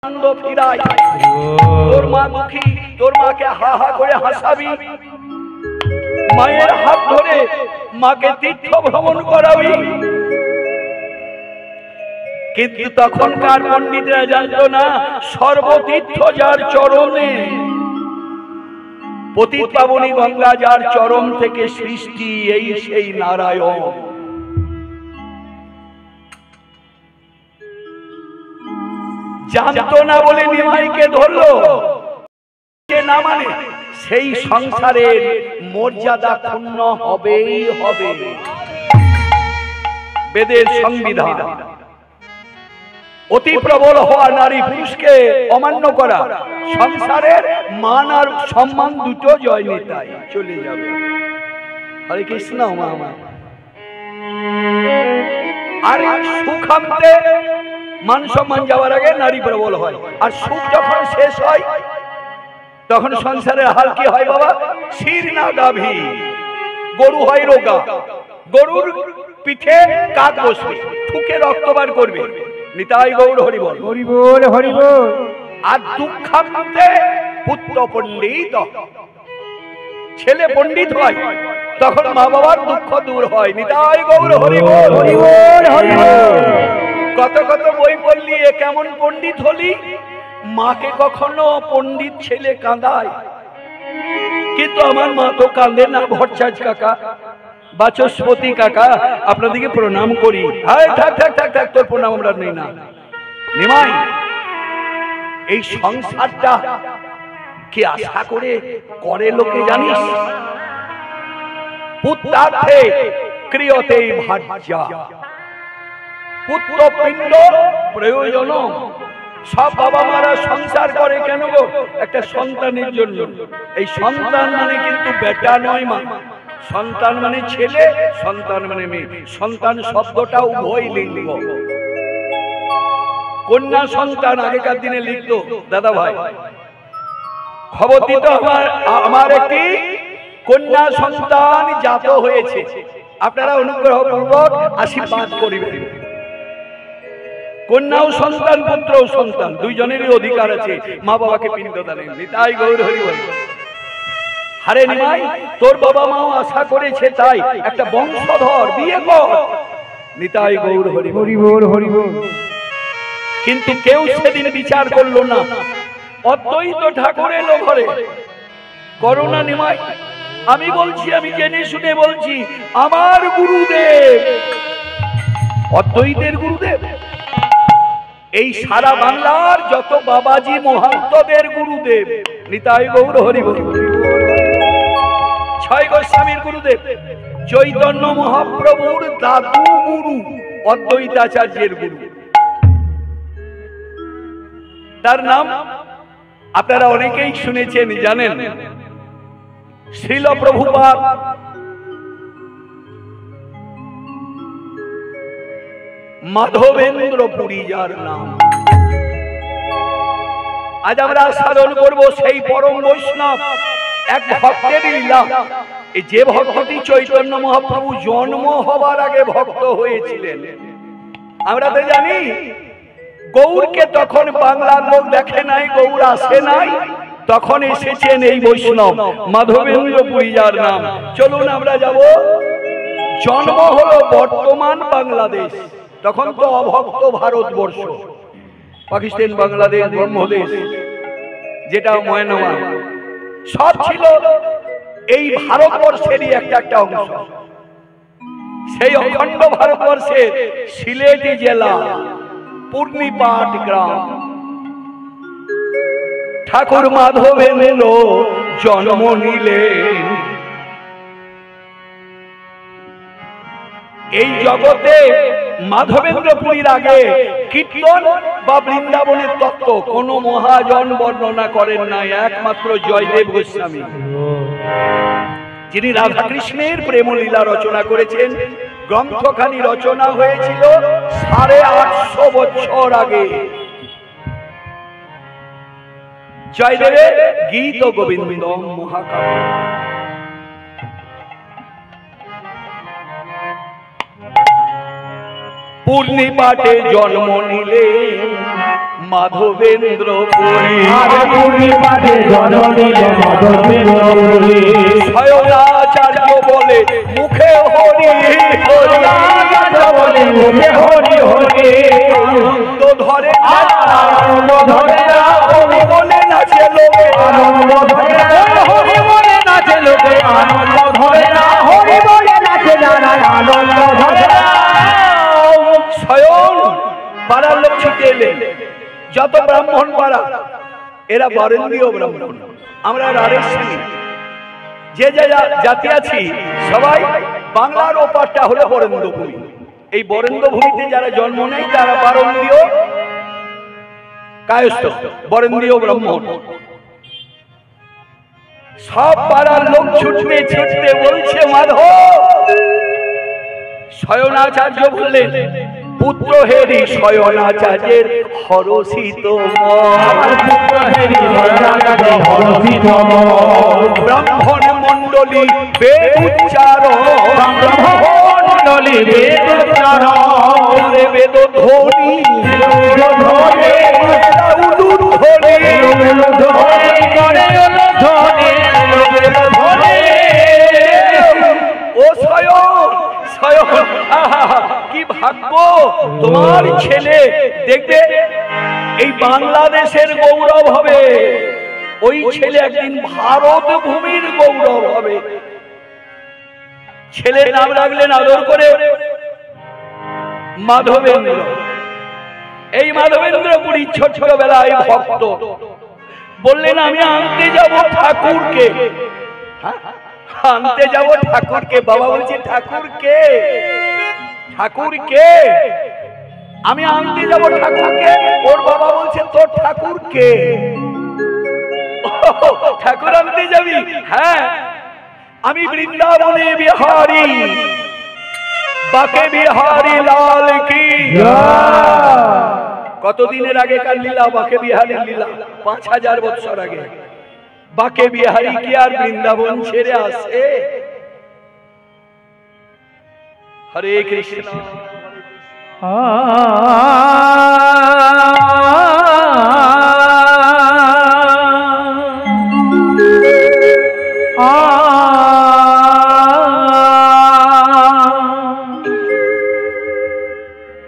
আনন্দ ফিরাই। তোর মা দুঃখী, তোর মাকে হা হা করে হাসাবি, মায়ের হাত ধরে মাকে তীর্থ ভ্রমণ করাবি। কিন্তু তখনকার পণ্ডিতরা জানতো না সর্বতীর্থ যার চরণে, পতিত পাবনী গঙ্গা যার চরণ থেকে সৃষ্টি, এই সেই নারায়ণ। জানতো না বলে নিমাইকে ধরলো, না মানে সেই সংসারের মর্যাদা ক্ষুণ্ণ হবেই হবে। বেদের সংবিধান, অতি প্রবল হওয়া, নারী পুরুষকে অমান্য করা, সংসারের মান আর সম্মান দুটো জয় নিতাই চলে যাবে। হরে কৃষ্ণ। আর সুখ আনতে মান সম্মান যাওয়ার আগে নারী প্রবল হয়, আর সুখ যখন শেষ হয় তখন সংসারের হাল কি হয় বাবা? শির না গাভী, গরু হয় রোগা, গরুর পিঠে কাক বসবে, ঠুকে রক্ত বার করবে। নিতাই গৌর হরি বল, হরি বল, হরি বল। আর দুঃখান্তে পুত্র পণ্ডিত, ছেলে পণ্ডিত হয় তখন মা বাবার দুঃখ দূর হয়। নিতাই গৌর হরি বল, হরি বল, হরি বল। কত কত বই পড়লি, এ কেমন পণ্ডিত হলি? মাকে কখনো পণ্ডিত ছেলে কাঁদায়, কিন্তু আমার মা তো কাঁদে না। ভট্টাচ কাকা, বাচস্পতি কাকা, আপনাদেরকে প্রণাম করি। হায় থাক থাক থাক থাক, তোর প্রণাম আমরা নেই না। নিমাই, এই সংসারটা কি আশা করে করে লোকে জানিস? পুত্রার্থে ক্রিয়তে ভাজ্যা, পুত্র পিণ্ড প্রয়োজন। সব বাবা মারা সংসার করে কেন গো? একটা সন্তানের জন্য। এই সন্তান মানে কিন্তু বেটা নয় মা, সন্তান মানে ছেলে, সন্তান মানে মেয়ে। সন্তান শব্দটা উভয় লিঙ্গ। কন্যা সন্তান আগেকার দিনে লিখতো দাদা ভাই, খবর দিত আমার একটি কন্যা সন্তান জাত হয়েছে, আপনারা অনুগ্রহ পূর্বক আশীর্বাদ করিবেন। কন্যাও সন্তান, পুত্রও সন্তান, দুইজনেরই অধিকার আছে মা বাবাকে পিণ্ডদানের। নিতাই গৌর হরি বল। হারে নিমাই, তোর বাবা মাও আশা করেছে, তাই একটা বংশধর বিয়ে কর। নিতাই গৌর হরি বল, হরি বল। কিন্তু কেউ সেদিন বিচার করলো না। অদ্বৈত ঠাকুর এলো ঘরে। করোনা নিমাই, আমি বলছি, আমি জেনে শুনে বলছি, আমার গুরুদেব, অদ্বৈতের গুরুদেব, এই সারা বাংলার যত বাবাজি মহান্তদের গুরুদেব। নিতাই গৌর হরি বল। ছয় গোস্বামীর গুরুদেব, চৈতন্য মহাপ্রভুর দাদু গুরু অদ্বৈতাচার্যের গুরু। তার নাম আপনারা অনেকেই শুনেছেন, জানেন, শ্রীল প্রভুপাদ। মাধবেন্দ্র পুরী যার নাম। আজ আমরা স্মরণ করব সেই পরম বৈষ্ণব, এক ভক্তের লীলা। যে ভক্তটি চৈতন্য মহাপ্রভু জন্ম হবার আগে ভক্ত হয়েছিলেন। আমরা তো জানি গৌরকে তখন বাংলার লোক দেখে নাই, গৌর আসে নাই, তখন এসেছেন এই বৈষ্ণব মাধবেন্দ্র পুরী যার নাম। চলুন আমরা যাব। জন্ম হলো বর্তমান বাংলাদেশ, তখন তো অভক্ত ভারতবর্ষ, পাকিস্তান, বাংলাদেশ, ব্রহ্মদেশ, যেটা ময়নামা, সব ছিল এই ভারতবর্ষেরই একটা একটা অংশ। সেই অখণ্ড ভারতবর্ষের সিলেটি জেলা পূর্ণিপাট গ্রাম ঠাকুর মাধবেন্দ্র জন্ম নিলেন। এই জগতে মাধবেন্দ্র পুরীর আগে কীর্তন বা বৃন্দাবনের তত্ত্ব কোন মহাজন বর্ণনা করেন নাই, একমাত্র জয়দেব গোস্বামী, যিনি রাধাকৃষ্ণের প্রেমলীলা রচনা করেছেন। গ্রন্থখানি রচনা হয়েছিল 850 বছর আগে। জয়দেবের গীত গোবিন্দ মহাকাব্য। পূর্ণিপাটে জন্ম নিলেন মাধবেন্দ্রপুরী স্বয়নাচার্য বলে মুখে হরি হরি বলে মুখে হরি হরি আনন্দ ধরে আনন্দ ধরে হরি বলে নাচে লোকে আনন্দ ধরে হরি বলে নাচে লোকে আনন্দ ধরে না হরি বলে নাচে যারা আনন্দ ধরে না। স্বয়ং পাড়ার লোক ছুটে এলেন, যত ব্রাহ্মণ পাড়া এরা বরেন্দ্রীয় ব্রাহ্মণ, আমরা রাজস্থানী যে যে জাতি আছি সবাই বাংলার ওপারটা হলো বরেন্দ্রভূমি। এই বরেন্দ্রভূমিতে যারা জন্ম নেয় তারা বরেন্দ্রীয় কায়স্থ, বরেন্দ্রীয় ব্রাহ্মণ। সব পাড়ার লোক ছুটতে ছুটতে বলছে মাধব। স্বয়নাচার্য বললেন পুত্র হেরি স্বয়নাচার্যের হরষিত ব্রাহ্মণ মণ্ডলী বেদ উচ্চারণ বেদ ধ্বনি ও স্বয়ং স্বয়ং কি ভাগ্য তোমার ছেলে, দেখবে এই বাংলাদেশের গৌরব হবে, ওই ছেলে একদিন ভারত ভূমির গৌরব হবে। ছেলের নাম রাখলেন আদর করে মাধবেন্দ্র। এই মাধবেন্দ্রপুরী ছোটবেলায় ভক্ত বললেন আমি আনতে যাব ঠাকুরকে, আনতে যাব ঠাকুরকে। বাবা বলছে ঠাকুরকে, ঠাকুরকে আমি আনতে যাব ঠাকুরকে। ওর বাবা বলছে তোর ঠাকুরকে, ঠাকুর আনতে যাবি? হ্যাঁ, আমি বৃন্দাবনে বিহারী, বাকে বিহারী লাল কি। কতদিনের আগেকার লীলা বাকে বিহারীর লীলা, 5000 বছর আগে। বাকে বিহারী কি আর বৃন্দাবন ছেড়ে আসে? হরে কৃষ্ণ।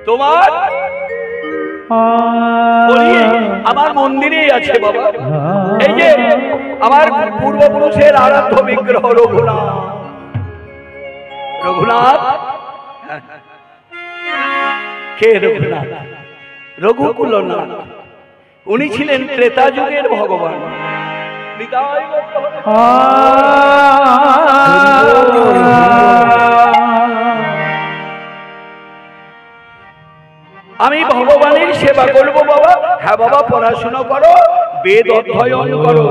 তোমার আমার মন্দিরেই আছে বাবা। এই যে আমার পূর্বপুরুষের আরাধ্য বিগ্রহ রঘুনাথ, রঘুনাথ কে? রঘুনাথ রঘুকুলনাথ, উনি ছিলেন ত্রেতা যুগের ভগবান। আমি ভগবানের সেবা করব বাবা। হ্যাঁ বাবা, পড়াশোনা করো, বেদ অধ্যয়ন করো,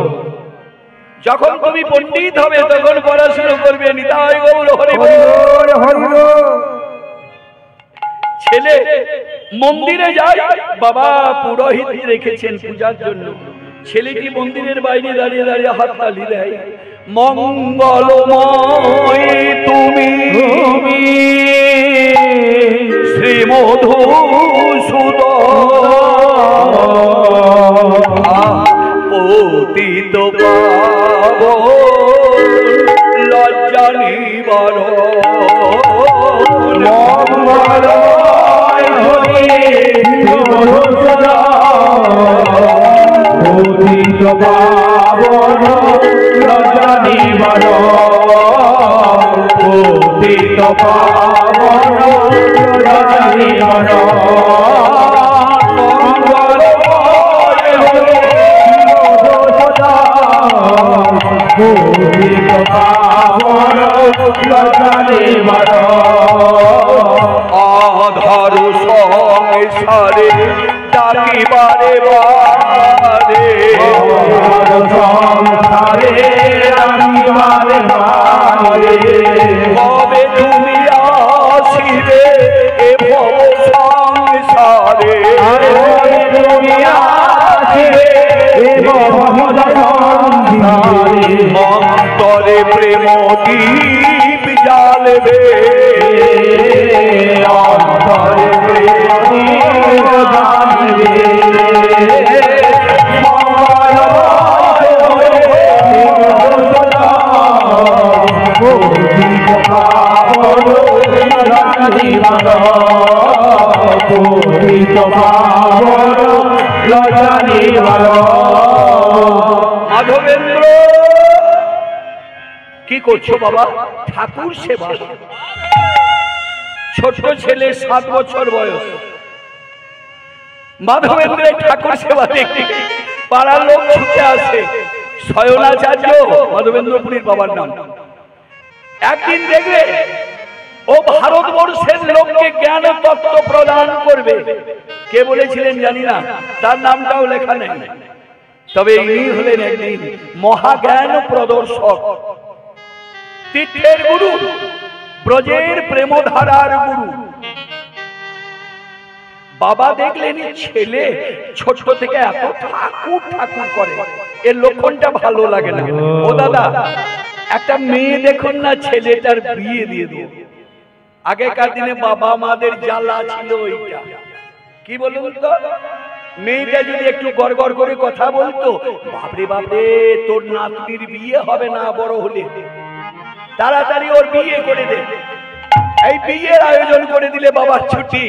যখন তুমি পণ্ডিত হবে তখন পড়াশোনা করবে। নিতাই গৌর হরি বল হরি বল। ছেলে মন্দিরে যায়, বাবা পুরোহিত রেখেছেন পূজার জন্য। ছেলেটি মন্দিরের বাইরে দাঁড়িয়ে দাঁড়িয়ে হাত তালি দেয়, মঙ্গলময় তুমি শ্রী মধুসূদন পতিত পাবন লজ্জা নিবারণ। মঙ্গলময় পতিত পাবন লজ্জা নিবারণ, পতিত পাবন লজ্জা নিবারণ। মঙ্গলময় পতিত পাবন লজ্জা নিবারণ। আধার সংসারে ডাকিবারে বারে, সংসারে ডাকিবারে বারে, কবে তুমি আসিবে এ ভব সংসারে, তুমি আসিবে এ ভব সংসারে। অন্তরে প্রেম দীপ জ্বালবে, অন্তরে প্রেম দীপ জ্বালবে। মাধবেন্দ্র কি করছো বাবা? ঠাকুর সেবা। ছোট ছেলে 7 বছর বয়স, মাধবেন্দ্রের ঠাকুর সেবা দেখতে পাড়ার লোক ছুটে আসে। শয়নাচার্য মাধবেন্দ্রপুরীর বাবার নাম। একদিন দেখবে ও ভারতবর্ষের লোককে জ্ঞান তত্ত্ব প্রদান করবে। কে বলেছিলেন জানি না, তার নামটাও লেখা নেই, তবে ইনি হলেন একদিন মহাজ্ঞান প্রদর্শক, তীর্থের গুরু, ব্রজের প্রেমধারার গুরু। বাবা দেখলেন ছেলে ছোট থেকে এত ঠাকুর ঠাকুর করে, এর লক্ষণটা ভালো লাগে না। ও দাদা, একটা মেয়ে দেখুন না, ছেলেটার বিয়ে দিয়ে দিও। আগেকার দিনে বাবা মাদের জ্বালা ছিল ওইটা। কি বলুন তো, মেয়েটা যদি একটু গড়গড় করে কথা বলতো, বাপরে বাপরে তোর নাতনির বিয়ে হবে না বড় হলে, তাড়াতাড়ি ওর বিয়ে করে দে। এই বিয়ের আয়োজন করে দিলে বাবার ছুটি।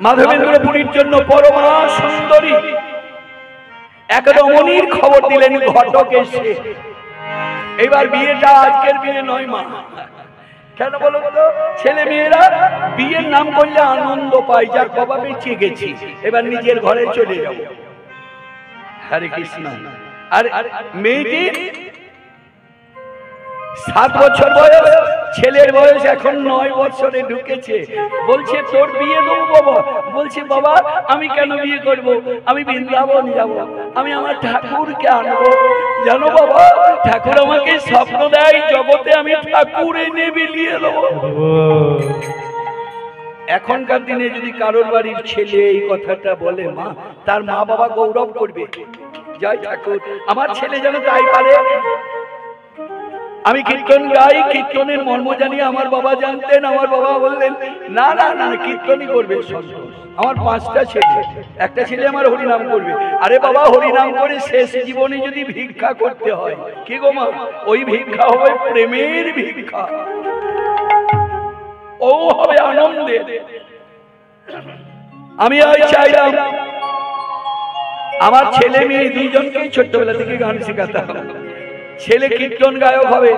মাধবেন্দ্রপুরীর জন্য পরমা সুন্দরী এক রমণীর খবর দিলেন ঘটক এসে। এবার বিয়েটা আজকের বিয়ে নয় মা। কেন বলুন তো, ছেলে মেয়েরা বিয়ের নাম করলে আনন্দ পায়, যার বাবা বেঁচে গেছি, এবার নিজের ঘরে চলে যাব। হরে কৃষ্ণ। আর মেয়েটির 7 বছর বয়স, ছেলের বয়স এখন 9 বছরে ঢুকেছে। বলছে তোর বিয়ে দেবো বাবা। বলছে বাবা আমি কেন বিয়ে করব, আমি বৃন্দাবন যাব, আমি আমার ঠাকুরকে আনবো। জানো বাবা, ঠাকুর আমাকে স্বপ্ন দেয় জগতে আমি ঠাকুর এনে বিলিয়ে দেবো। এখনকার দিনে যদি কারোর বাড়ির ছেলে এই কথাটা বলে মা, তার মা বাবা গৌরব করবে, জয় ঠাকুর, আমার ছেলে যেন তাই পারে। আমি কীর্তন গাই, কীর্তনের মর্ম জানি, আমার বাবা জানতেন। আমার বাবা বললেন না না না, কীর্তনই করবে। আমার 5টা ছেলে, একটা ছেলে আমার হরিনাম করবে। আরে বাবা, হরিনাম করে শেষ জীবনে যদি ভিক্ষা করতে হয়, কি গো মা, ওই ভিক্ষা হবে প্রেমের ভিক্ষা, ও হবে আনন্দের। আমি আজ চাইলাম আমার ছেলে মেয়ে দুইজনকেই ছোট্টবেলা থেকে গান শেখাতাম। ছেলে কীর্তন গায়ক হবে,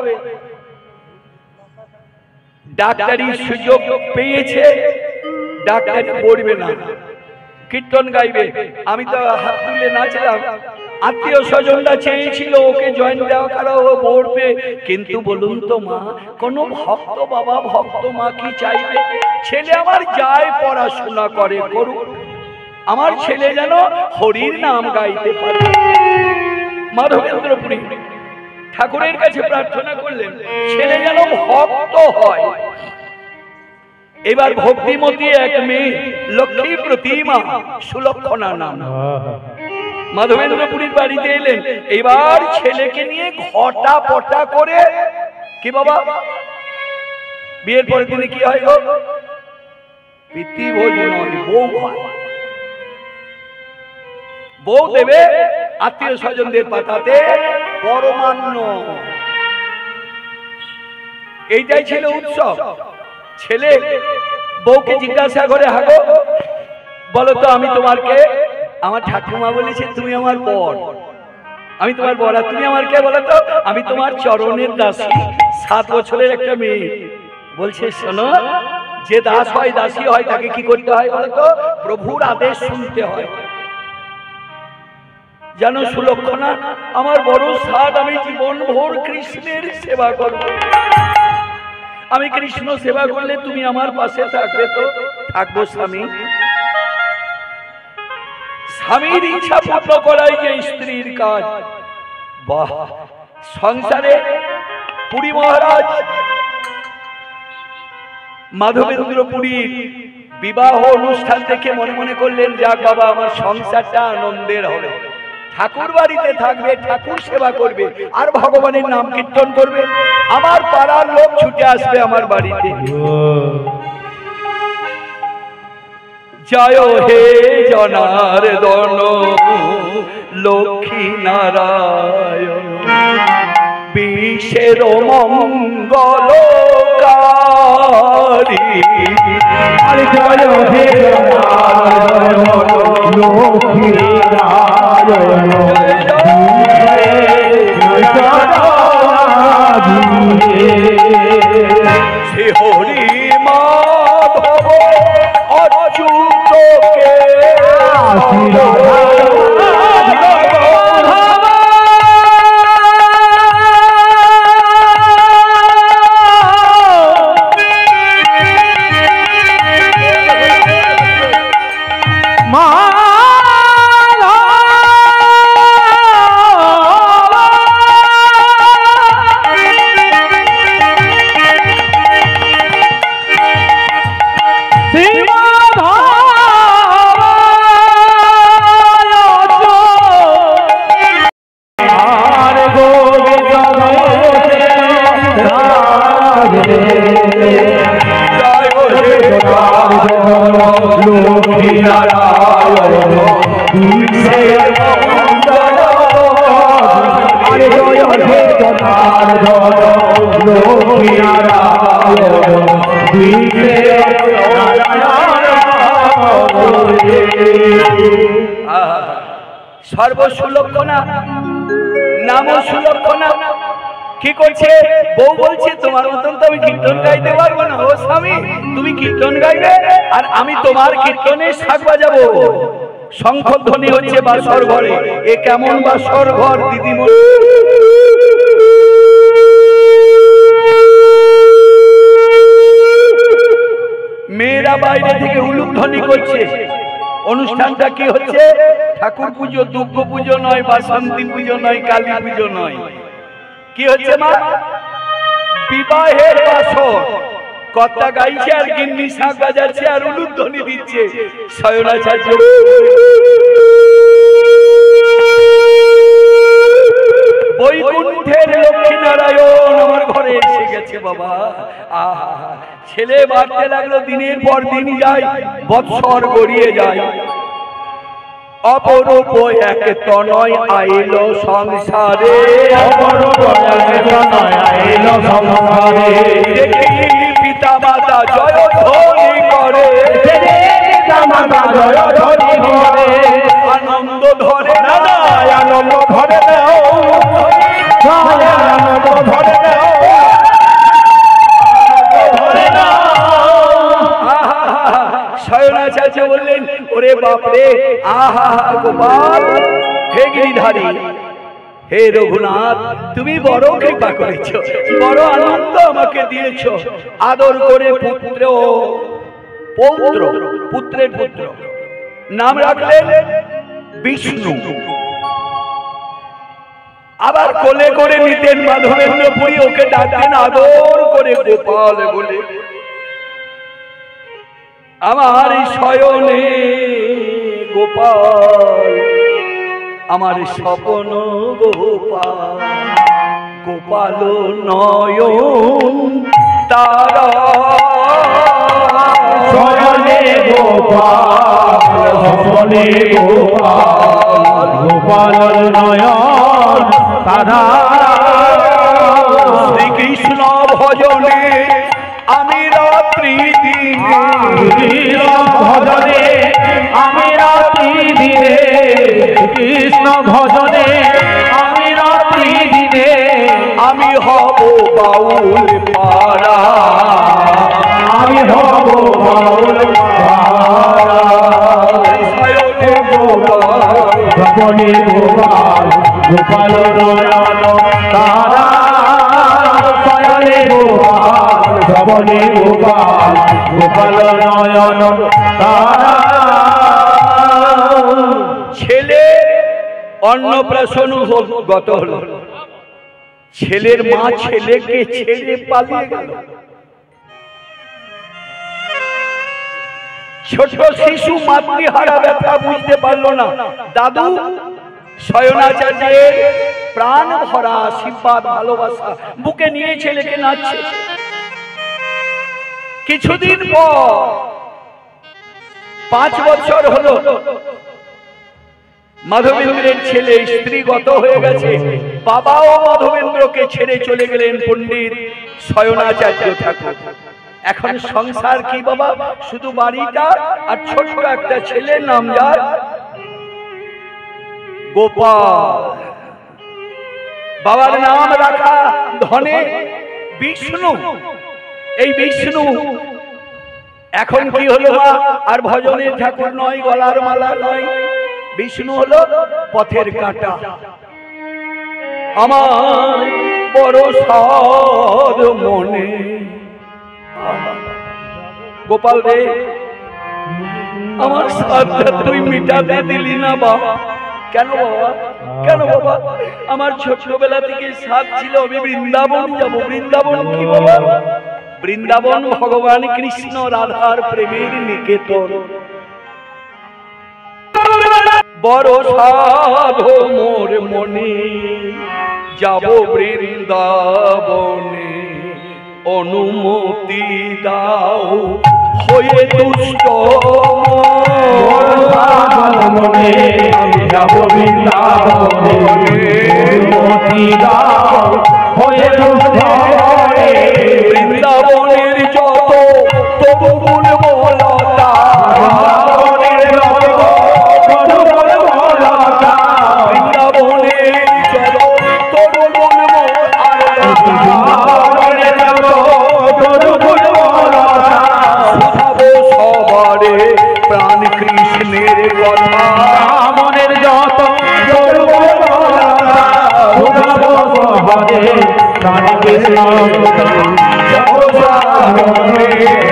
ডাক্তারি সুযোগ পেয়েছে, ডাক্তারি পড়বে না, কীর্তন গাইবে। আমি তো হাত তুলে নাচলাম, আত্মীয় স্বজনরা চেয়েছিল ওকে জয়েন দেওয়া করা, ও পড়বে। কিন্তু বলুন তো মা, কোন ভক্ত বাবা ভক্ত মা কি চাইবে? ছেলে আমার যায় পড়াশোনা করে, করুক, আমার ছেলে যেন হরির নাম গাইতে পারে। মাধবেন্দ্রপুরী ঠাকুরের কাছে প্রার্থনা করলেন ছেলে যেন ভক্ত হয়। এবার ভক্তিমতী এক মেয়ে, লক্ষ্মী প্রতিমা, সুলক্ষণা নাম, মাধবেন্দ্রপুরীর বাড়িতে এলেন। এবার ছেলেকে নিয়ে ঘটা পটা করে, কি বাবা বিয়ের পরে দিনে কি হয় গো, প্রীতিভোজ নয়, বউ হয়। বউ দেবে আত্মীয় স্বজনদের পাঠাতে পরমান্ন, এইটাই ছিল উৎসব। ছেলে বউকে জিজ্ঞাসা করে, হাগো বলো তো আমি তোমার কে? আমার ঠাকুমা বলেছে তুমি আমার বর। আমি তোমার বর। আর তুমি আমার কে বলো তো? আমি তোমার চরণের দাসী, 7 বছরের একটা মেয়ে। বলছে শোনো, যে দাস হয় দাসী হয় তাকে কি করতে হয় বলো তো? প্রভুর আদেশ শুনতে হয়। জানো সুলক্ষণা, আমার বড় সাধ, আমি জীবন ভোর কৃষ্ণের সেবা করব। আমি কৃষ্ণ সেবা করলে তুমি আমার পাশে থাকবে তো? থাকবো স্বামী। স্বামীর ইচ্ছা পূর্ণ করাই যে স্ত্রীর কাজ। বাহ, সংসারে পুরী মহারাজ মাধবেন্দ্রপুরীর বিবাহ অনুষ্ঠান দেখে মনে মনে করলেন, যাক বাবা আমার সংসারটা আনন্দের হবে। ঠাকুর বাড়িতে থাকবে, ঠাকুর সেবা করবে, আর ভগবানের নাম কীর্তন করবে। আমার পাড়ার লোক ছুটে আসবে আমার বাড়িতে। জয় হে জনার্দন লক্ষ্মী নারায়ণ, বিশ্বের মঙ্গলকারী জয় হে লক্ষ্মী নারায়ণ শ্রী হরি মাধব অচ্যুতকে সর্বসুলক্ষণা নাম সুলক্ষণা কি করছে? বউ বলছে তোমার মতন তো আমি কীর্তন গাইতে পারবো না। ও স্বামী, তুমি কীর্তন গাইবে আর আমি তোমার কীর্তনে শাক বাজাবো। শঙ্খধ্বনি হচ্ছে বাসর ঘরে। এ কেমন বাসর ঘর দিদিমণি? মেয়েরা বাইরে থেকে উলুধ্বনি করছে। অনুষ্ঠানটা কি হচ্ছে? ঠাকুর পুজো, দুর্গ পুজো নয়, বাসন্তী পুজো নয়, কালী পুজো নয়। কি হচ্ছে মা? বিবাহের বাসর। কর্তা গাইছে আর গিন্নি শাঁখ বাজাচ্ছে আর উলুধ্বনি দিচ্ছে। শয়নাচার্য বৈকুণ্ঠের লক্ষ্মী নারায়ণ আমার ঘরে এসে গেছে বাবা। আহা, ছেলে বাড়তে লাগলো, দিনের পর দিন যায়, বৎসর গড়িয়ে যায়। অপরূপ এক তনয় আইল সংসারে, অপরূপ এক তনয় আইল সংসারে। দেখি পিতা মাতা জয় ধ্বনি করে, পিতা মাতা জয় ধ্বনি করে। আনন্দ ধরে না, আনন্দ ধরে নাও, আনন্দ ধরে নাও, ধরে নাও। শয়নাচার্য বললেন, ওরে বাপরে, আহা গোপাল, হে গিরিধারী, হে রঘুনাথ, তুমি বড় কৃপা করেছ, বড় আনন্দ আমাকে দিয়েছ। আদর করে পুত্র, পৌত্র, পুত্রের পুত্র নাম রাখলেন বিষ্ণু। আবার কোলে করে নিতেন মাধবেন্দ্রপুরী, ওকে ডাকতেন আদর করে গোপাল বলে। আমার শয়নে গোপাল, আমার স্বপ্ন গোপাল, গোপাল নয়ন তারা। শয়নে গোপাল, স্বপ্নে গোপাল, গোপাল নয়ন তারা। শ্রীকৃষ্ণ ভজনে আমি রাত্রি দিনে, ভজনে আমি রাত্রি দিনে, কৃষ্ণ ভজনে আমি রাত্রি দিনে। আমি হব বাউল পারা, আমি হব বাউল পারা। শয়নে গোপাল, স্বপনে গোপাল, গোপাল নয়ন তারা। শয়নে গোপাল, স্বপনে গোপাল, গোপাল নয়ন তারা। ছেলে অন্নপ্রাশন গত হলো, ছেলের মা ছেলেকে ছেড়ে পালিয়ে গেল। ছোট শিশু মাতৃহারা ব্যথা বুঝতে পারলো না। দাদু শয়নাচার্যের প্রাণ ভরা আশীর্বাদ ভালোবাসা বুকে নিয়ে ছেলেকে নাচছে। কিছুদিন পর 5 বছর হলো, মাধবেন্দ্রের ছেলে স্ত্রীগত হয়ে গেছে। বাবাও মাধবেন্দ্রকে ছেড়ে চলে গেলেন পণ্ডিত শয়নাচার্য ঠাকুর। এখন সংসার কি বাবা? শুধু বাড়িটা আর ছোট্ট একটা ছেলে, নাম যার গোপাল। বাবার নাম রাখা ধনে বিষ্ণু। এই বিষ্ণু এখন কি হলো মা? আর ভজনের ঠাকুর নয়, গলার মালা নয়, বিষ্ণু হলো পথের কাঁটা। আমার বড় সাধ মনে। গোপাল রে, আমার সাধটা তুই মিটাতে দিলি না বাবা। কেন বাবা? কেন বাবা? আমার ছোটবেলা থেকে সাধ ছিল আমি বৃন্দাবন যাব। বৃন্দাবন কি বাবা? বৃন্দাবন ভগবান কৃষ্ণ রাধার প্রেমের নিকেতন। বড় সাধ মোর মনে, যাব বৃন্দাবনে, অনুমতি দাও হয়ে দুষ্ট মনে, যাব বৃন্দাবনে, অনুমতি দাও হয়ে দুষ্ট। বৃন্দাবনের যত তরুণ বলতা, বৃন্দাবনের যত তরুণ সবারে প্রাণ কৃষ্ণের কথা, মনের যত প্রাণ কৃষ্ণ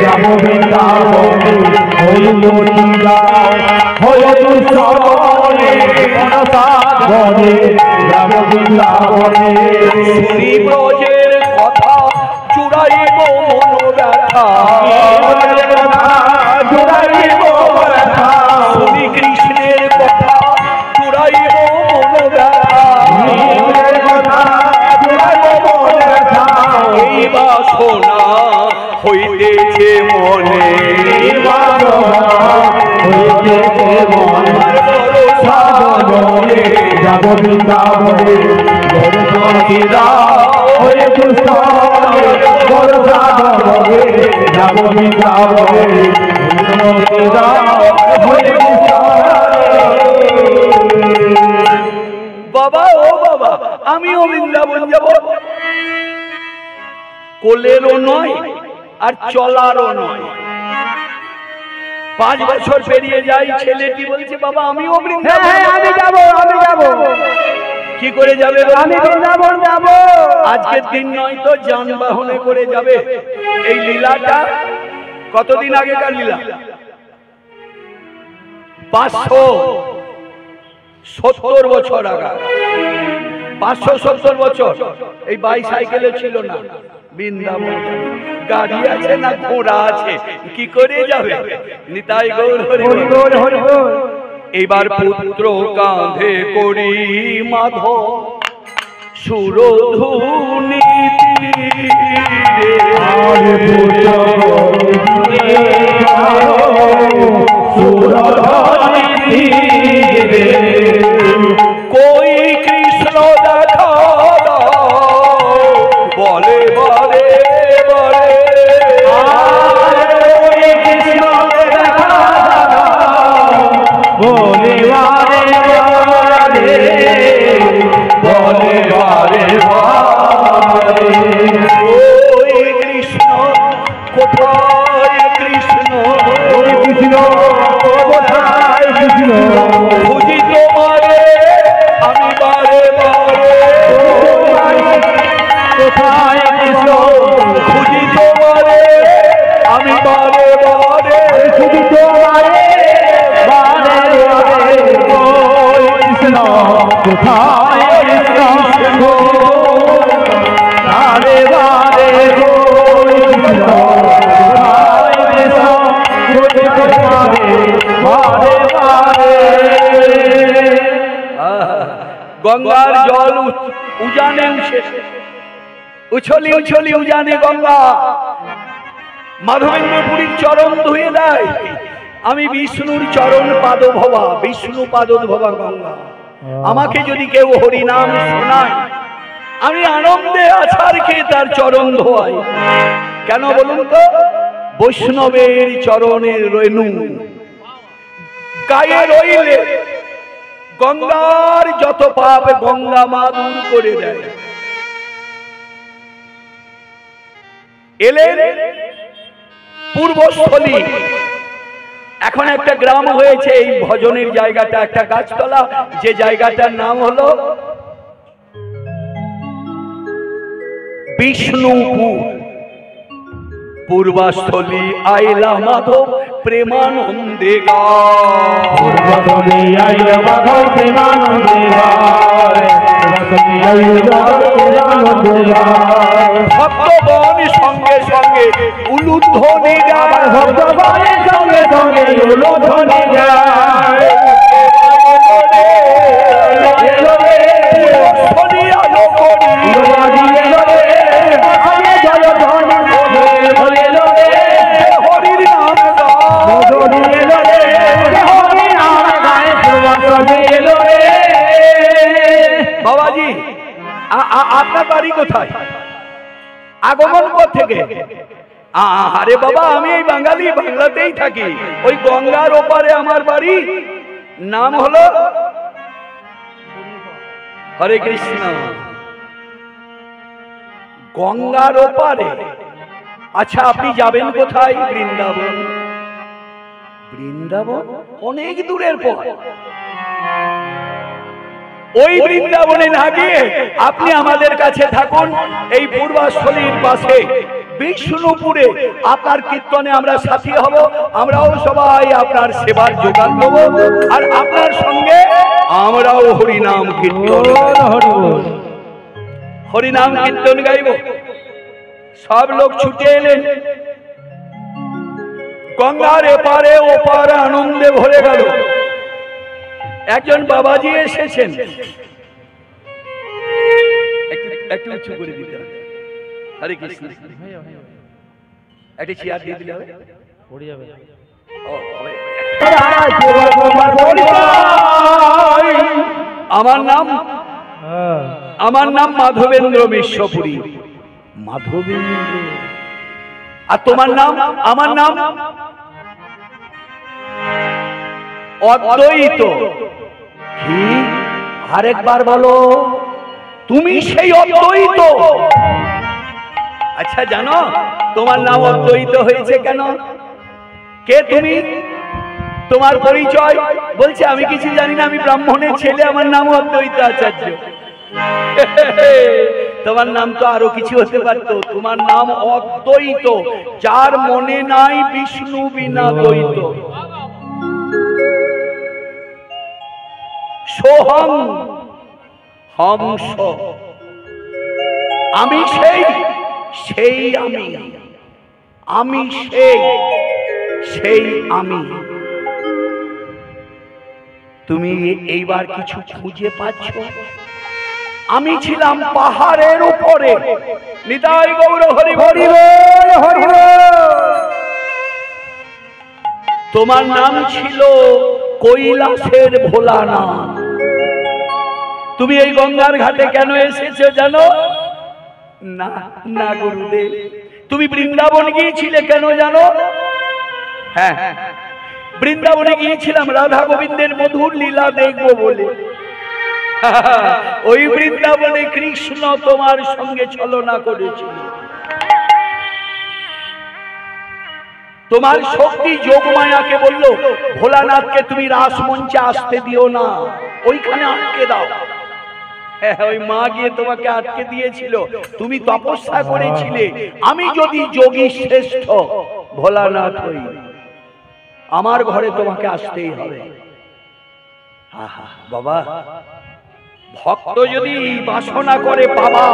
যাব বৃন্দাবনে, অনুমতি দাও হয়ে দুষ্ট। যাব বৃন্দাবনে, শ্রী ব্রজের কথা চুড়াইব মন ব্যথা, শ্রী কৃষ্ণের কথা চুড়াইব মন ব্যথা। এই বাসনা হইতেছে মনে, যাব বৃন্দাবনে, অনুমতি দাও হয়ে দুষ্ট। যাব বৃন্দাবনে, অনুমতি দাও হয়ে দুষ্ট। বাবা ও বাবা, আমিও বৃন্দাবন যাব। কোলেরও নয় আর চলারও নয়। 5 বছর পেরিয়ে যাই, ছেলেটি বলছে বাবা আমিও বৃন্দাবন। আমি যাব, আমি যাব। কি করে যাবে? আমি বৃন্দাবন যাব। আজকের দিন নয় তো যানবাহনে করে যাবে। এই লীলাটা কতদিন আগেকার লীলা? 570 বছর আগে। 570 বছর। এই বাইসাইকেলে ছিল না। বৃন্দাবন গাড়ি আছে না ঘোড়া আছে, কি করে যাবে? নিতাই গৌর হরি হরি হরি হরি। এইবার পুত্র কাঁধে করি মাধব সুরধুনি কই কৃষ্ণ দেখা বলে বলে বলে কৃষ্ণ দেখা বলে বলে বারে বারে ওই কৃষ্ণ কোথায়? কৃষ্ণ কৃষ্ণ কোথায়? কৃষ্ণ খুঁজি তোমারে আমি বারে বারে, কোথায়? কৃষ্ণ খুঁজি তোমারে আমি বারে বারে, শুধু তোমারে বারে বারে। কৃষ্ণ কোথায়? কৃষ্ণ বারে বারে। কৃষ্ণ কোথায়? কৃষ্ণ বারে বারে। গঙ্গার জল উজানে উছলি উছলি উজানে গঙ্গা। মাধবেন্দ্রপুরীর চরণ ধুয়ে দেয়। আমি বিষ্ণুর চরণ পাদভবা, বিষ্ণু পাদভবা গঙ্গা। আমাকে যদি কেউ হরিনাম শোনায়, আমি আনন্দে আছাড় খেয়ে তার চরণ ধোয়াই। কেন বলুন তো? বৈষ্ণবের চরণের রেণু গায়ে রইলে গঙ্গার যত পাপ গঙ্গা মা দূর করে দেয়। এলেন পূর্বস্থলী, এখন একটা গ্রাম হয়েছে এই ভজনের জায়গাটা, একটা গাছতলা, যে জায়গাটার নাম হলো বিষ্ণুপুর। পূর্বস্থলী আইলা মাধব প্রেমানন্দে ভক্তগণ সঙ্গে সঙ্গে উলুধ্বনি গায়, ভক্তগণের সঙ্গে সঙ্গে উলুধ্বনি গায়। বাবাজি আপনার বাড়ি কোথায়? আগমন থেকে? আরে বাবা, আমি এই বাঙালি, বাংলাতেই থাকি। ওই গঙ্গার ওপারে আমার বাড়ি, নাম হলো হরে কৃষ্ণ। গঙ্গার ওপারে? আচ্ছা, আপনি যাবেন কোথায়? বৃন্দাবন। বৃন্দাবন অনেক দূরের পর। ওই বৃন্দাবনে না গিয়ে আপনি আমাদের কাছে থাকুন, এই পূর্বস্থলীর পাশে বিষ্ণুপুরে আপনার কীর্তনে আমরা সাথী হব। আমরাও সবাই আপনার সেবার যোগান দেব, আর আপনার সঙ্গে আমরাও হরিনাম কীর্তন হরিনাম কীর্তন গাইব। সব লোক ছুটে এলেন, গঙ্গার এপারে ওপারে আনন্দে ভরে গেল। একজন বাবাজি এসেছেন, একটু উঁচু করে দিতে হবে। হরে কৃষ্ণ, একটা চেয়ার দিয়ে দিলে হবে। আমার নাম মাধবেন্দ্র বিশ্বপুরী। মাধবেন্দ্র? আর তোমার নাম? আমার নাম অদ্বৈত। কি? আরেকবার বলো। তুমি সেই অদ্বৈত? আচ্ছা, জানো তোমার নাম অদ্বৈত হয়েছে কেন? কে তুমি? তোমার পরিচয়? বলছে আমি কিছু জানি না, আমি ব্রাহ্মণের ছেলে, আমার নাম অদ্বৈত আচার্য। তোমার নাম তো আরো কিছু হতে পারতো। তোমার নাম অদ্বৈত, যার মনে নাই বিষ্ণু বিনা দ্বৈত। সোহং হংস, আমি সেই আমি, আমি সেই আমি। তুমি এইবার কিছু খুঁজে পাচ্ছ? আমি ছিলাম পাহাড়ের উপরে। নিতাই গৌর হরি হরি বল, হরি বল। তোমার নাম ছিল কৈলাসের ভোলানাথ। তুমি এই গঙ্গার ঘাটে কেন এসেছো জানো? না না গুরুদেব। তুমি বৃন্দাবন গিয়েছিলে কেন জানো? হ্যাঁ, বৃন্দাবনে গিয়েছিলাম রাধা গোবিন্দের মধুর লীলা দেখবো বলে। ওই বৃন্দাবনে কৃষ্ণ তোমার সঙ্গে ছলনা করেছিল। তোমার শক্তি যোগমায়াকে বলল, ভোলানাথকে তুমি রাসমঞ্চে আসতে দিও না, ওইখানে আটকে দাও। ওই মা গিয়ে তোমাকে আটকে দিয়েছিল। তুমি তপস্যা করেছিলে, আমি যদি যোগী শ্রেষ্ঠ ভোলানাথ হই, আমার ঘরে তোমাকে আসতেই হবে। বাবা, ভক্ত যদি বাসনা করে বাবা,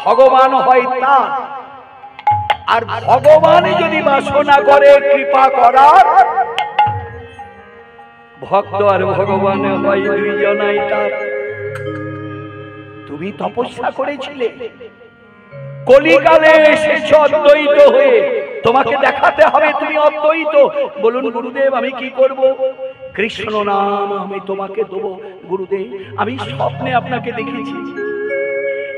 ভগবান হয় তার। আর ভগবান যদি বাসনা করে কৃপা করার, ভক্ত আর ভগবান হয় দুইজনাই তার। তুমি তপস্যা করেছিলে, কলিকালে এসেছ অদ্বৈত হয়ে, তোমাকে দেখাতে হবে তুমি অদ্বৈত। বলুন গুরুদেব, আমি কি করব? কৃষ্ণ নাম আমি তোমাকে দেবো গুরুদেব। আমি স্বপ্নে আপনাকে দেখেছি,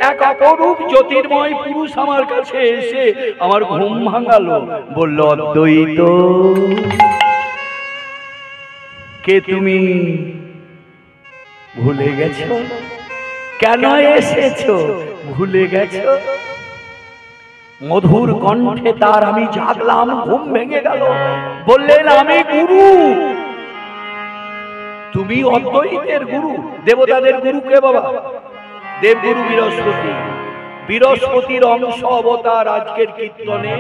এক অপরূপ জ্যোতির্ময় পুরুষ আমার কাছে এসে আমার ঘুম ভাঙালো, বলল, অদ্বৈত কে তুমি? ভুলে গেছো? কেন এসেছো? ভুলে গেছো? মধুর কণ্ঠে তার আমি জাগলাম, ঘুম ভেঙে গেল। বললেন, আমি গুরু। তুমি অদ্বৈতের গুরু? দেবতাদের গুরু কে বাবা? দেবগুরু বৃহস্পতি। বৃহস্পতির অংশ অবতার আজকের কীর্তনে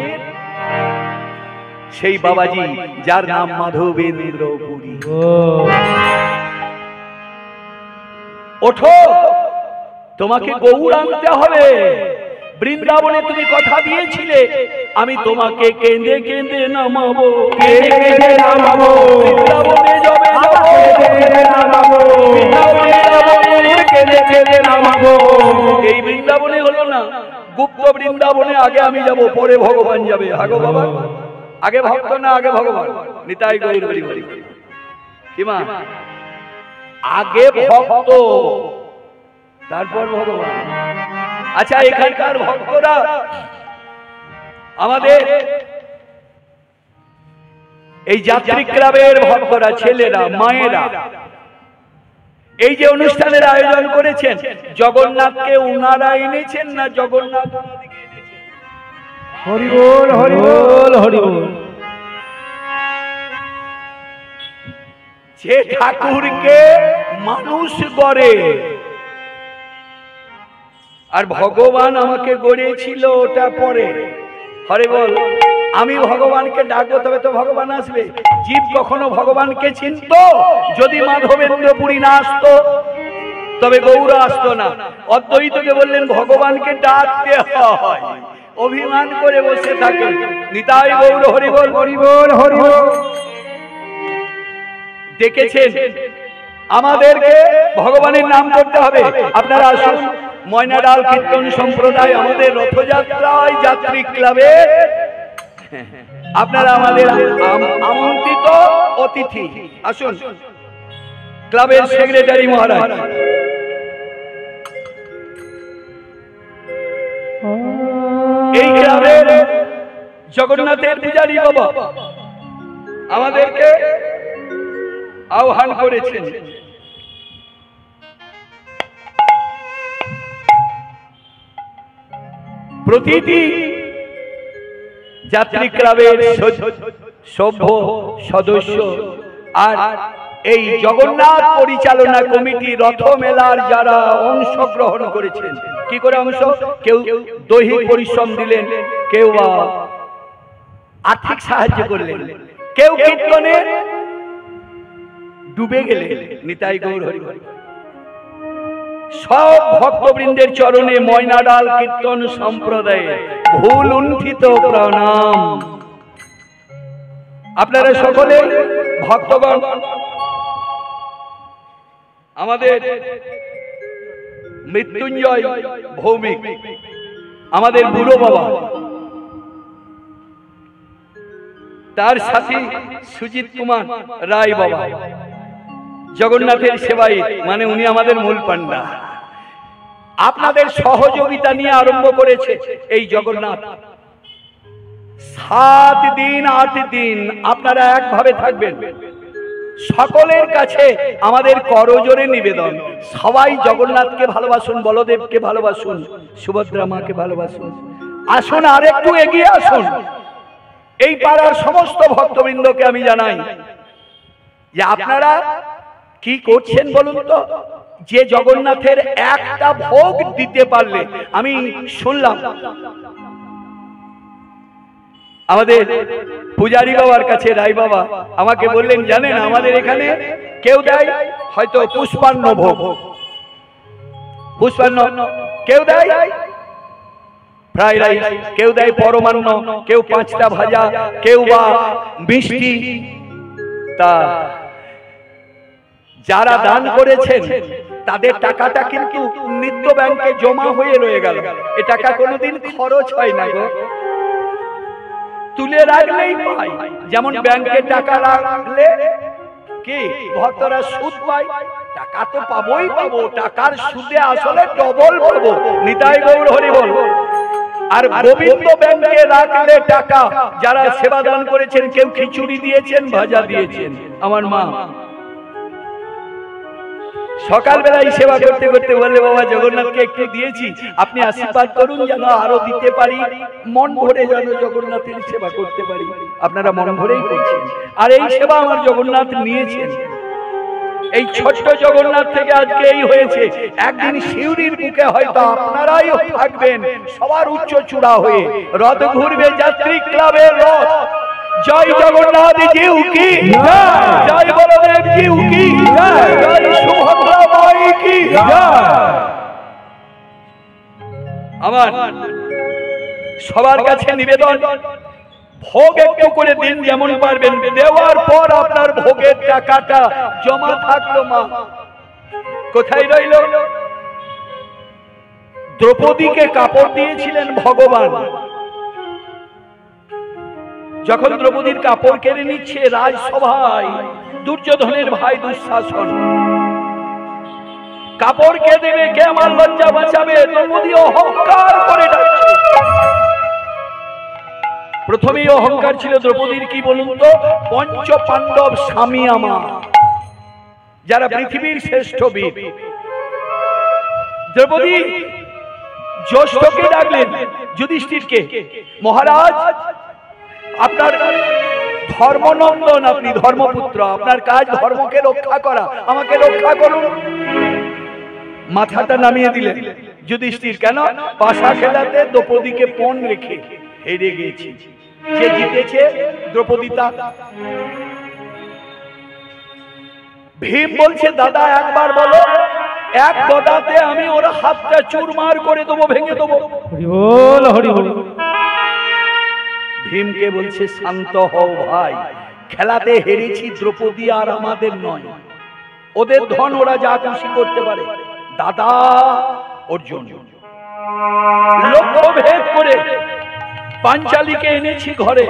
সেই বাবাজি, যার নাম মাধবেন্দ্র পুরী। ওঠো, তোমাকে গৌর আনতে হবে। বৃন্দাবনে তুমি কথা দিয়েছিলে, আমি তোমাকে কেঁদে কেঁদে নামাবো, কেঁদে কেঁদে নামাবো, বৃন্দাবনে যাবে নামাবো, বৃন্দাবনে যাবো, কেঁদে কেঁদে নামাবো। এই বৃন্দাবনে হলো না, গুপ্ত বৃন্দাবনে আগে আমি যাব, পরে ভগবান যাবে। হাগো বাবা, আগে ভক্ত না আগে ভগবান? নিতাই গৌর হরি হরি। কি মা? আগে ভক্ত, তারপর ভগবান। আচ্ছা, এখানকার ভক্তরা, আমাদের এই যাত্রী ক্লাবের ভক্তরা, ছেলেরা, মায়েরা, এই যে অনুষ্ঠানের আয়োজন করেছেন, জগন্নাথকে উনারা এনেছেন না জগন্নাথ ওনাদিকে এনেছেন? হরি বল, হরি বল, হরি বল। যে ঠাকুরকে মানুষ গড়ে, আর ভগবান আমাকে গড়েছিল, ওটা পরে। হরি বল। আমি ভগবানকে ডাকবো তবে তো ভগবান আসবে। জীব কখনো ভগবানকে চিনত? যদি মাধবেন্দ্র পুরী না আসতো তবে গৌর আসতো না। অদ্বৈতকে বললেন ভগবানকে ডাকতে হয়, অভিমান করে বসে থাকে। নিতাই গৌর হরি বল, হরি বল, হরি বল। ডেকেছেন আমাদেরকে, ভগবানের নাম করতে হবে। আপনারা আসুন, ময়নাডাল কীর্তন সম্প্রদায় আমাদের রথযাত্রায় যাত্রী ক্লাবে, আপনারা আমাদের আমন্ত্রিত অতিথি। আসুন, ক্লাবের সেক্রেটারি মহারাজ, এই ক্লাবের জগন্নাথের পূজারী বাবা আমাদেরকে আহ্বান করেছেন। প্রতিটি যাত্রী ক্লাবের সভ্য সদস্য আর এই জগন্নাথ পরিচালনা কমিটি রথ মেলার যারা অংশগ্রহণ করেছেন, কি করে অংশ? কেউ দৈহিক পরিশ্রম দিলেন, কেউ আর্থিক সাহায্য করলেন, কেউ কীর্তনে ডুবে গেলেন। নিতাই গৌর হরি হরি। সব ভক্তবৃন্দের চরণে ময়নাডাল কীর্তন সম্প্রদায়ে ভুল লুণ্ঠিত প্রণাম। আপনারা সকলে ভক্তগণ, আমাদের মৃত্যুঞ্জয় ভৌমিক, আমাদের বুড়ো বাবা, তার সাথী সুজিত কুমার রায় বাবা, জগন্নাথের সেবাই, মানে উনি আমাদের মূল পান্ডা। আপনাদের সহযোগিতা নিয়ে আরম্ভ করেছে এই জগন্নাথ। 7 দিন 8 দিন আপনারা একভাবে থাকবেন। সকলের কাছে আমাদের করজোড়ে নিবেদন, সবাই জগন্নাথকে ভালোবাসুন, বলদেবকে ভালোবাসুন, সুভদ্রা মাকে ভালোবাসুন। আসুন, আর একটু এগিয়ে আসুন। এই পাড়ার সমস্ত ভক্তবৃন্দকে আমি জানাই যে আপনারা কি করছেন বলুন তো? যে জগন্নাথের একটা ভোগ দিতে পারলে, আমি শুনলাম আমাদের পূজারী বাবার কাছে, রায় বাবা আমাকে বললেন, জানেন আমাদের এখানে কেউ দেয় হয়তো পুষ্পান্ন ভোগ, পুষ্পান্ন, কেউ দেয় ফ্রাইড রাইস, কেউ দেয় পরমান্ন, কেউ 5টা ভাজা, কেউ বা মিষ্টি। তা যারা দান করেছেন তাদের টাকাটা কিন্তু নিত্য ব্যাংকে জমা হয়ে রয়ে গেল। এ টাকা কোনোদিন খরচ হয় না গো, তুলে রাখলেই পাই। যেমন ব্যাংকে টাকা রাখলে কি ভক্তরা সুদ পায়, টাকা তো পাবোই পাবো, টাকার সুদে আসলে ডবল পাবো। নিতাই গৌর হরি বল। আর গোবিন্দ ব্যাংকে রাখলে টাকা, যারা সেবা দান করেছেন, কেউ খিচুড়ি দিয়েছেন, ভাজা দিয়েছেন। আমার মা সকালবেলায় সেবা করতে করতে বললে, বাবা জগন্নাথকে একটু দিয়েছি, আপনি আশীর্বাদ করুন যেন আরো দিতে পারি, মন ভরে যেন জগন্নাথের সেবা করতে পারি। আপনারা মন ভরেই করছেন, আর এই সেবা আমার জগন্নাথ নিয়েছেন। এই ছোট্ট জগন্নাথ থেকে আজকে এই হয়েছে। একদিন শিউরির বুকে হয়তো আপনারাই থাকবেন সবার উচ্চ চূড়া হয়ে, রথ ঘুরবে যাত্রী ক্লাবের রথ। জয় জগন্নাথ জিউ কি জয়, বলদেব জিউ কি জয়, সুভদ্রা মাই কি জয়। আমার সবার কাছে নিবেদন, ভোগ একটু করে দিন যেমন পারবেন। দেওয়ার পর আপনার ভোগের টাকাটা জমা থাকলো মা কোথায় রইল? দ্রৌপদীকে কাপড় দিয়েছিলেন ভগবান। যখন দ্রৌপদীর কাপড় কেড়ে নিচ্ছে রাজসভায় দুর্যোধনের ভাই দুঃশাসন, কাপড় কে দেবে, কে আমার লজ্জা বাঁচাবে? দ্রৌপদী অহংকার করে ডাকছে। প্রথমেই অহংকার ছিল দ্রৌপদীর, কি বলুন তো? পঞ্চ পাণ্ডব স্বামী আমার, যারা পৃথিবীর শ্রেষ্ঠ বীর। দ্রৌপদী জ্যেষ্ঠকে ডাকলেন, যুধিষ্ঠিরকে, মহারাজ আপনার ধর্মনন্দন, আপনি ধর্মপুত্র, আপনার কাজ ধর্মকে রক্ষা করা, আমাকে রক্ষা করুন। মাথাটা নামিয়ে দিলেন যুধিষ্ঠির। কেন? পাশা খেলাতে দ্রৌপদীকে পণ রেখে হেরে গিয়েছি, যে জিতেছে দ্রৌপদী তা। ভীম বলছে, দাদা একবার বলো, এক গদাতে আমি ওর হাতটা চুরমার করে দেবো, ভেঙে দেবো। ভীমকে বলছে, শান্ত হও ভাই, খেলাতে হেরেছি দ্রৌপদী আর আমাদের নয়, ওদের ধন ওরা যা খুশি করতে পারে। দাদা অর্জুন লক্ষ্য ভেদ করে পাঞ্চালীকে এনেছি ঘরে,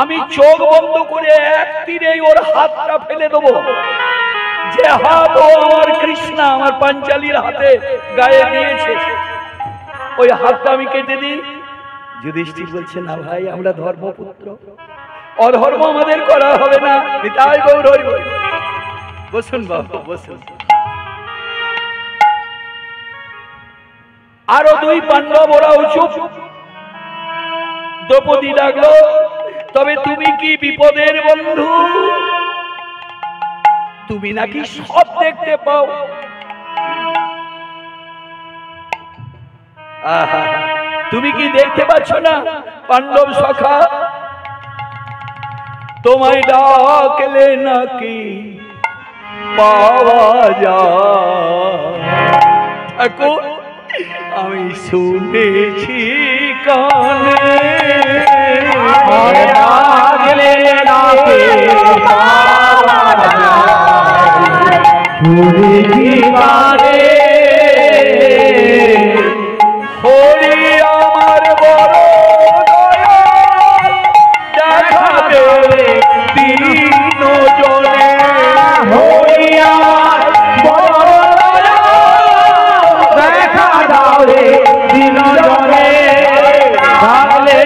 আমি চোখ বন্ধ করে এক তীরে ওর হাতটা ফেলে দেবো। যে হাত ও আমার কৃষ্ণা আমার পাঞ্চালীর হাতে গায়ে দিয়েছে, ওই হাতটা আমি কেটে দিই। যুধিষ্ঠির বলছে, না ভাই, আমরা ধর্মপুত্র, অধর্ম আমাদের করা হবে না। নিতাই গৌর হরি বল। বসুন বাবু বসুন। আরো দুই পাণ্ডব ওরাও চুপ। দ্রৌপদী ডাকলো, তবে তুমি কি বিপদের বন্ধু? তুমি নাকি সব দেখতে পাও। আহা, তুমি কি দেখতে পাচ্ছ না পাণ্ডব সখা? তোমায় ডাকলে নাকি পাওয়া যায়? ঠাকুর আমি শুনেছি কানে, ডাকলে নাকি পাওয়া যায়, শুনেছি কানে। হরি আমার বড় দয়া, দেখাবে দিন জনে। হরি আমার বড় দয়া, দেখা দাও রে দিন জনে। ডাকলে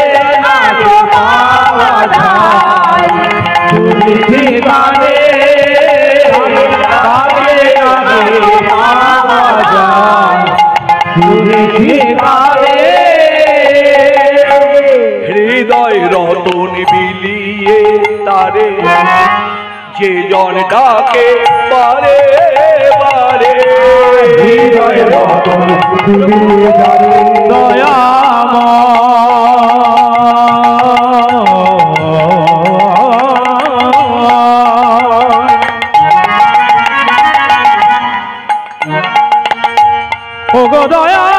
নাকি পাওয়া যায়, শুনেছি কানে, ডাকলে নাকি পাওয়া যায়, শুনেছি কানে। হৃদয় রতন বিলিয়ে তারে, যে জন ডাকে বারে বারে। হৃদয় রতন বিলিয়ে তারে, দয়াময়। ও গো দয়াময়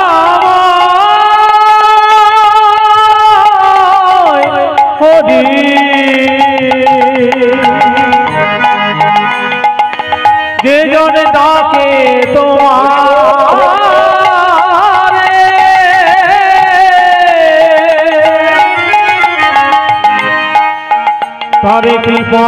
হরি, যে জন ডাকে তোমারে, তারে কৃপা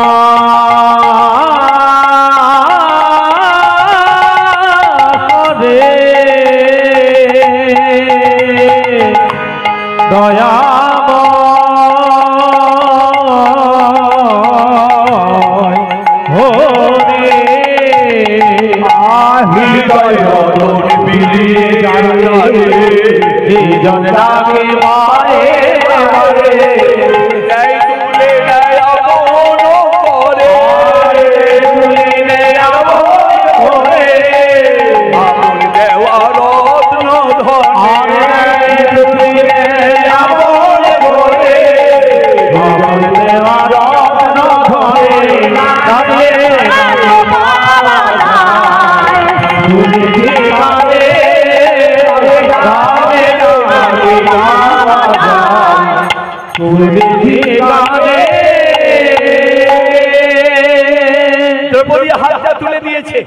দ্রৌপদী হাতটা তুলে দিয়েছে,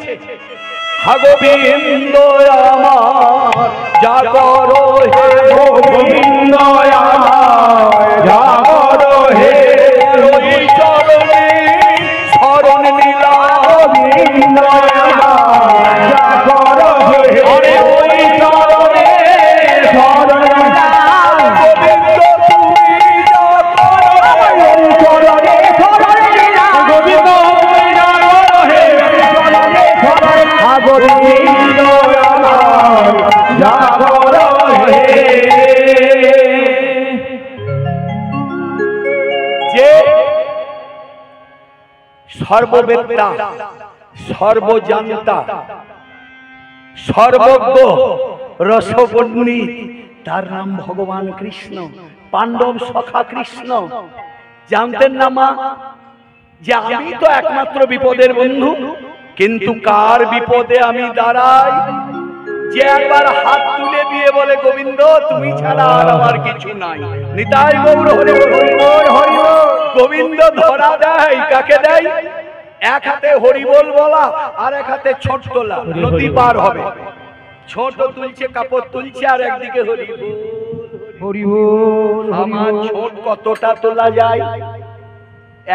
হা গোবিন্দ আমার যা করো হে, গোবিন্দ আমার যা করো হে, ওই চরণে শরণ নিলাম, গোবিন্দ আমার যা করো হে, আরে ওই চরণে শরণ নিলাম, গোবিন্দ তুমি যা করো, ওই চরণে শরণ নিলাম, গোবিন্দ তুমি যা করো হে, চরণে শরণ, হা গোবিন্দ আমার যা করো হে। যে সর্ববেত্তা, সর্বজান্তা, সর্বজ্ঞ, রসপণ্ডিত, তার নাম ভগবান কৃষ্ণ। পাণ্ডব সখা কৃষ্ণ। জানতেন না মা যে আমি তো একমাত্র বিপদের বন্ধু, কিন্তু কার বিপদে আমি দাঁড়াই? যে একবার হাত তুলে দিয়ে বলে গোবিন্দ তুমি ছাড়া আর আমার কিছু নাই। নিতাই গৌর হরি বল, হরি বল। গোবিন্দ ধরা দেয় কাকে দেয়? এক হাতে হরি বল বলা, আর এক হাতে ছোট তোলা, নদী পার হবে। ছোট তুলছে, কাপড় তুলছে, আর একদিকে হরি বল, হরি বল। আমার ছোট কতটা তোলা যায়?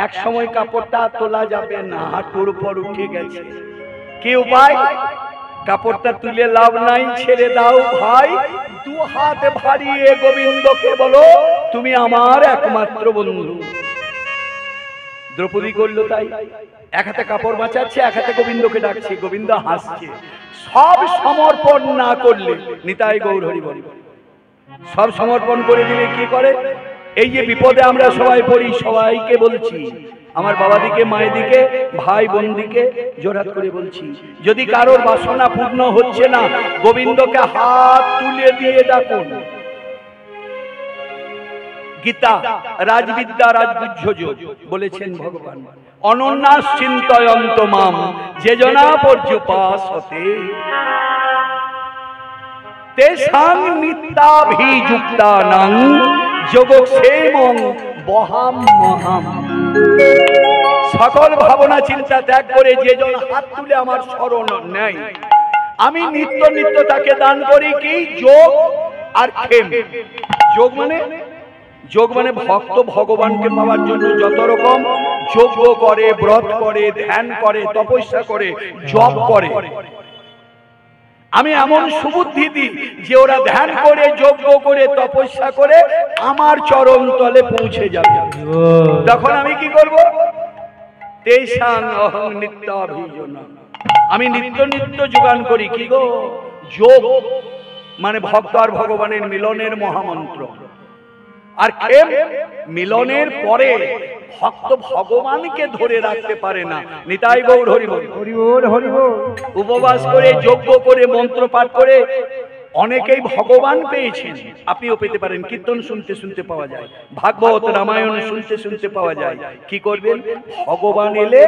এক সময় কাপড়টা তোলা যাবে না, হাঁটুর উপর উঠে গেছে। কি উপায়? কাপড়টা তুলে লাভ নাই, ছেড়ে দাও ভাই। দু হাত ভারিয়ে গোবিন্দকে বলো তুমি আমার একমাত্র বন্ধু। দ্রৌপদী করলো তাই। এক হাতে কাপড় বাঁচাচ্ছে, এক হাতে গোবিন্দকে ডাকছে। গোবিন্দ হাসছে। সব সমর্পণ না করলে, নিতাই গৌর হরি বল, সব সমর্পণ করে দিলে কি করে? এই যে বিপদে আমরা সবাই পড়ি, সবাইকে বলছি, আমার বাবাদিকে, মায়েদিকে, ভাই বোনদিকে জোরহাত করে বলছি, যদি কারোর বাসনা পূর্ণ হচ্ছে না, গোবিন্দকে হাত তুলে দিয়ে ডাকুন। গীতা রাজবিদ্যা রাজগুহ্য বলেছেন ভগবান, অনন্যাস চিন্তয়ন্ত মাম যে জনা পর্যুপাসতে তেষাং নিত্যাভিযুক্তানাং যোগক্ষেমং বহাম মহাম। সকল ভাবনা চিন্তা ত্যাগ করে যে জন হাত তুলে আমার শরণ নেয়, আমি নিত্য নিত্য তাকে দান করি কি? যোগ আর ক্ষেম। যোগ মানে, যোগ মানে ভক্ত ভগবানকে পাওয়ার জন্য যত রকম যজ্ঞ করে, ব্রত করে, ধ্যান করে, তপস্যা করে, জপ করে, আমি এমন সুবুদ্ধি দিই যে ওরা ধ্যান করে, যজ্ঞ করে, তপস্যা করে আমার চরণ তলে পৌঁছে যাবে। তখন আমি কি করব? তেষাং অহং নিত্যাভিযোজনা, আমি নিত্য নিত্য যোগান করি। কি গো? যোগ মানে ভক্ত আর ভগবানের মিলনের মহামন্ত্র। আর ক্ষেম, মিলনের পরে ভক্ত ভগবানকে ধরে রাখতে পারে না। নিতাই গৌর হরি বল, হরি বল, হরি বল। উপবাস করে, যজ্ঞ করে, মন্ত্র পাঠ করে অনেকেই ভগবান পেয়েছেন। আপনিও পেতে পারেন। কীর্তন শুনতে শুনতে পাওয়া যায়, ভাগবত রামায়ণ শুনতে শুনতে পাওয়া যায়। কি করবেন? ভগবান এলে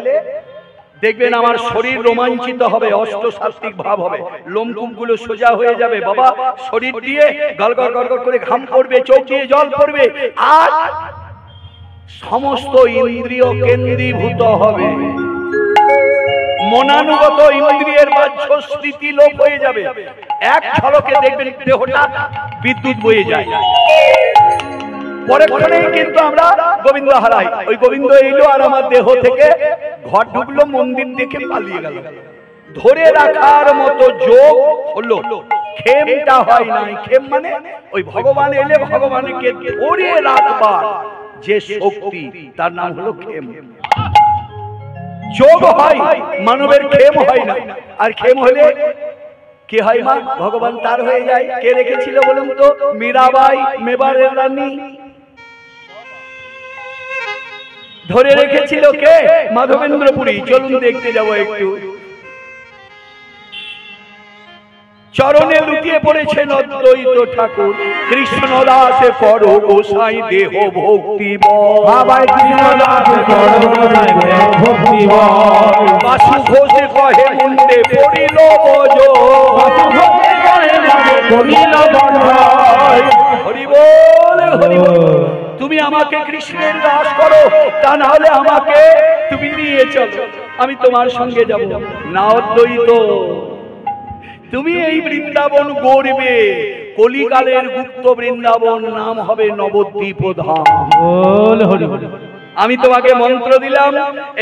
দেখবেন আমার শরীর রোমাঞ্চিত হবে, অষ্টসাত্ত্বিক ভাব হবে, লোমকূপগুলো সোজা হয়ে যাবে। বাবা শরীর দিয়ে গলগল গলগল করে ঘাম পড়বে, চোখ দিয়ে জল পড়বে, আর সমস্ত ইন্দ্রিয় কেন্দ্রীভূত হবে। মনানুগত ইন্দ্রিয়ের বাহ্য স্মৃতি লোপ হয়ে যাবে। এক ঝলকে দেখবেন দেহটা বিদ্যুৎ বয়ে যায়। পরেক্ষণেই কিন্তু আমরা গোবিন্দ হারাই। ওই গোবিন্দ এলো আর আমার দেহ থেকে ঘর ঢুকলো, মন্দির দেখে পালিয়ে গেল। ধরে রাখার মতো যোগ হলো, ক্ষেমটা হয় নাই। ক্ষেম মানে ওই ভগবান এলে ভগবানকে ধরে রাখবার যে শক্তি, তার নাম হলো ক্ষেম। যোগ হয়, মানবের ক্ষেম হয় না। আর ক্ষেম হলে কি হয় মা? ভগবান তার হয়ে যায়। কে রেখেছিল বলুন তো? মীরাবাই, মেবারের রানী। ধরে রেখেছিল কে? মাধবেন্দ্রপুরী। চলুন দেখতে যাবো একটু। চরণে লুটিয়ে পড়েছেন অদ্বৈত ঠাকুর। কৃষ্ণ দাসে করো গোসাই দেহ ভক্তি বাবা কৃষ্ণ দাসে করো গোসাই দেহ ভক্তি বাসু ঘোষে কহে মুন্ডে পড়িল বজ, বাসু ঘোষে কহে মুন্ডে পড়িল বজ। হরি বল, হরি বল। তুমি আমাকে কৃষ্ণের দাস করো, তা না হলে আমাকে তুমি নিয়ে চলো। আমি তোমার সঙ্গে যাব না। অদ্বৈত, তুমি এই বৃন্দাবন গড়বে, কলিকালের গুপ্ত বৃন্দাবন, নাম হবে নবদ্বীপ ধাম। আমি তোমাকে মন্ত্র দিলাম,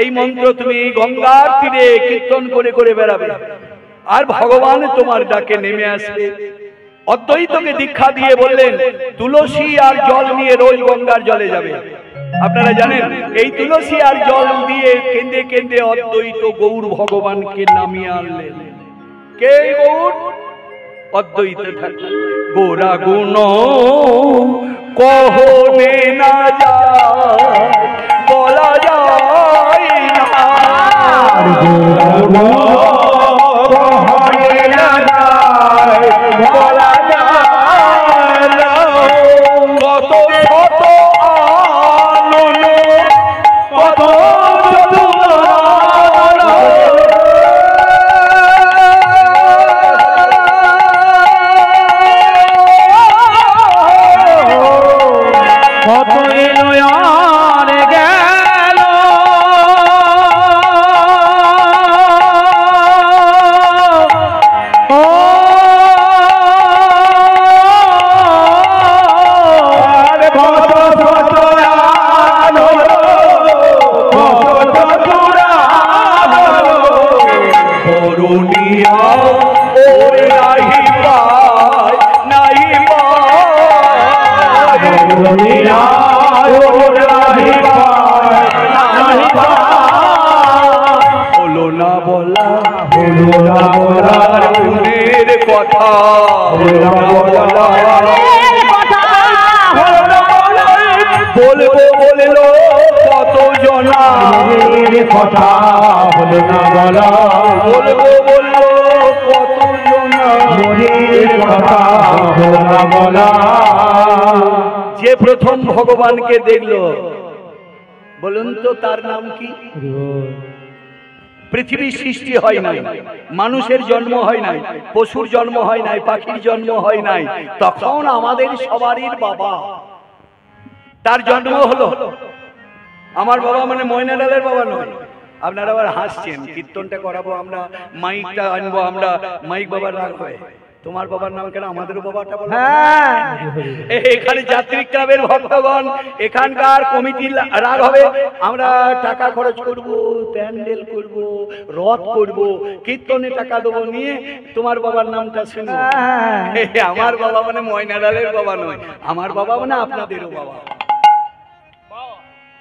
এই মন্ত্র তুমি এই গঙ্গার তীরে কীর্তন করে করে বেড়াবে, আর ভগবান তোমার ডাকে নেমে আসবে। অদ্বৈতকে দীক্ষা দিয়ে বললেন তুলসী আর জল নিয়ে রোজ গঙ্গার জলে যাবে। আপনারা জানেন এই তুলসী আর জল দিয়ে কেঁদে কেঁদে অদ্বৈত গৌর ভগবানকে নামিয়ে আনলেন। কে গৌর? অদ্বৈত ঠাকুর। গোরা গুণ কহনে না যায়, বলা যায় না, গোরা গুণ কহনে না যায়, বলা যায় না। কত শত আনন্দ, কত বলবো বললো কত জনা কথা হলো না বলা, বলবো বললো কত জনা কথা হলো না বলা। যে প্রথম ভগবানকে দেখলো, বলুন তো তার নাম কি? পৃথিবীর সৃষ্টি হয় নাই, মানুষের জন্ম হয় নাই, পশুর জন্ম হয় নাই, পাখির জন্ম হয় নাই, তখন আমাদের সবারই বাবা, তার জন্ম হলো। আমার বাবা মানে ময়নালালের বাবা নয়। আপনারা আবার হাসছেন, কীর্তনটা করাবো আমরা, মাইকটা আনবো আমরা, মাইক বাবার রাগ হয়। তোমার বাবার নাম কেন? আমাদেরও বাবাটা বলো। এখানে যাত্রী ক্লাবের ভক্তগণ, এখানকার কমিটির রাগ হবে, আমরা টাকা খরচ করব, প্যান্ডেল করব, রথ করব, কীর্তনে টাকা দেবো, নিয়ে তোমার বাবার নামটা শুনবো। আমার বাবা মানে ময়নালালের বাবা নয়, আমার বাবা মানে আপনাদেরও বাবা।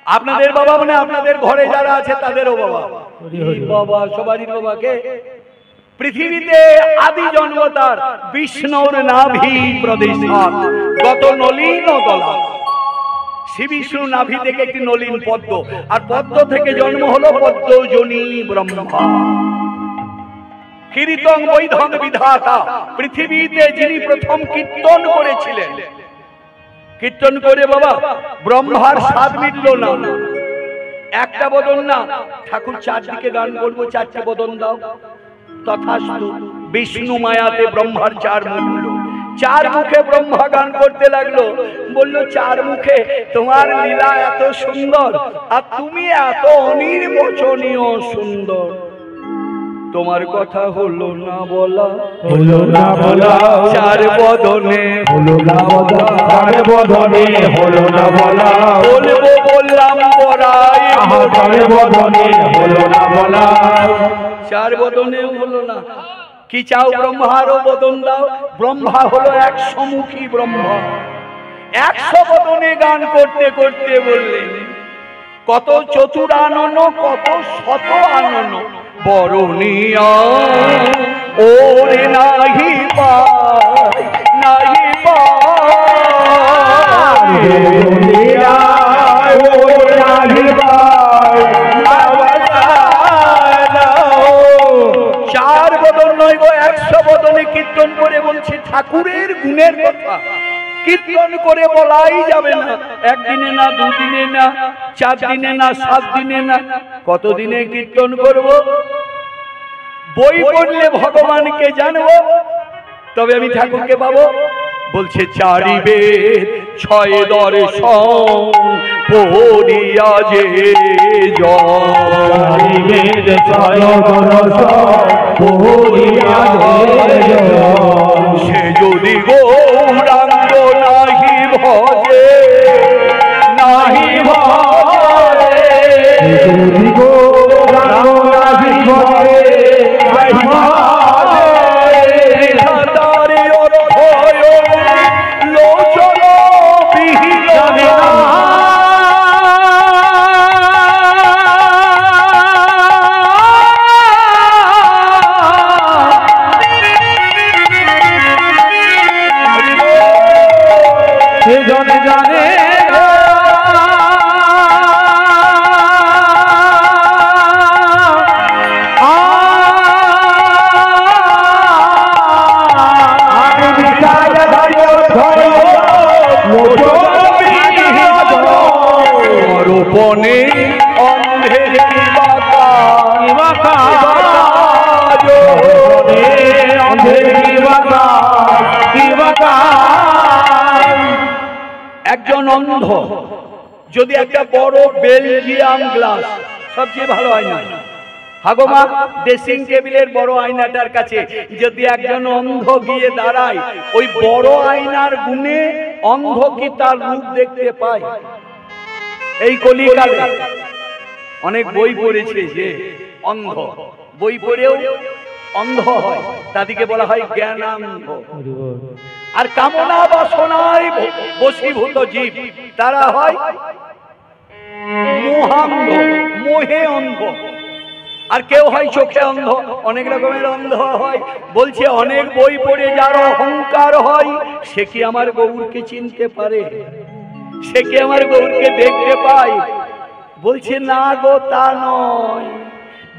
আপনাদের বাবা মানে আপনাদের ঘরে যারা আছে তাদেরও বাবা। বাবা সবারই বাবাকে। পৃথিবীতে আদি জন্ম তার বিষ্ণুর নাভি প্রদেশ, কত নলিন দলা। শ্রী বিষ্ণু নাভি থেকে একটি নলিন পদ্ম, আর পদ্ম থেকে জন্ম হলো পদ্মজনী ব্রহ্মা। কীর্তন বৈধন বিধাতা, পৃথিবীতে যিনি প্রথম কীর্তন করেছিলেন। কীর্তন করে বাবা ব্রহ্মার স্বাদ মিটল না, একটা বদন না, ঠাকুর চারদিকে গান করবো, চারটে বদন দাও। তথাস্তু, বিষ্ণু মায়াতে ব্রহ্মার চার মুখ, চার মুখে ব্রহ্মা গান করতে লাগলো। বললো চার মুখে তোমার লীলা এত সুন্দর, আর তুমি এত অনির্বচনীয় সুন্দর, তোমার কথা হলো না বলা, হলো না বলা, চার বদনে হলো না বলা, চার বদনে হলো না বলা, বলবো বললাম পরাই, চার বদনে হলো না বলা, চার বদনেও হলো না। কি চাও? ব্রহ্মারও বদন দাও। ব্রহ্মা হলো 100 মুখী ব্রহ্মা, 100 বদনে গান করতে করতে বললেন কত চতুরানন, কত শত আনন, বরণিয়া ওরে নাহি পাই, নাহি পাই, বরণিয়া ওরে নাহি পাই, চার বদন নয় গো, 100 বদনে কীর্তন করে বলছে ঠাকুরের গুণের কথা। কীর্তন করে বলাই যাবে না, একদিনে না, দুদিনে না, 4 দিনে না, 7 দিনে না, কতদিনে কীর্তন করব? বই পড়লে ভগবানকে জানবো, তবে আমি ঠাকুরকে পাবো। বলছে চারি বেদ 6 দর্শন পড়িয়া যে, চারি বেদ সে যদি গৌরাঙ্গ নাহি ভজে নাহি ভজে লোচন বিহীন বনে অন্ধের একজন অন্ধ যদি একটা বড় বেলজিয়াম গ্লাস, সবচেয়ে ভালো আয়না, হাগোমা ড্রেসিং টেবিলের বড় আয়নাটার কাছে যদি একজন অন্ধ গিয়ে দাঁড়ায়, ওই বড় আয়নার গুণে অন্ধ কি তার রূপ দেখতে পায়? এই কলিকালে অনেক বই পড়েছে যে অন্ধ, বই পড়েও অন্ধ হয়, তাদেরকে বলা হয় জ্ঞানান্ধ। আর কামনা বাসনায় বশীভূত জীব, তারা হয় মোহান্ধ, মোহে অন্ধ। আর কেউ হয় চোখে অন্ধ, অনেক রকমের অন্ধ হয়। বলছে অনেক বই পড়ে যার অহংকার হয়, সে কি আমার গৌরকে চিনতে পারে? সে কি আমার গৌরকে দেখতে পায়? বলছে না গো, তা নয়।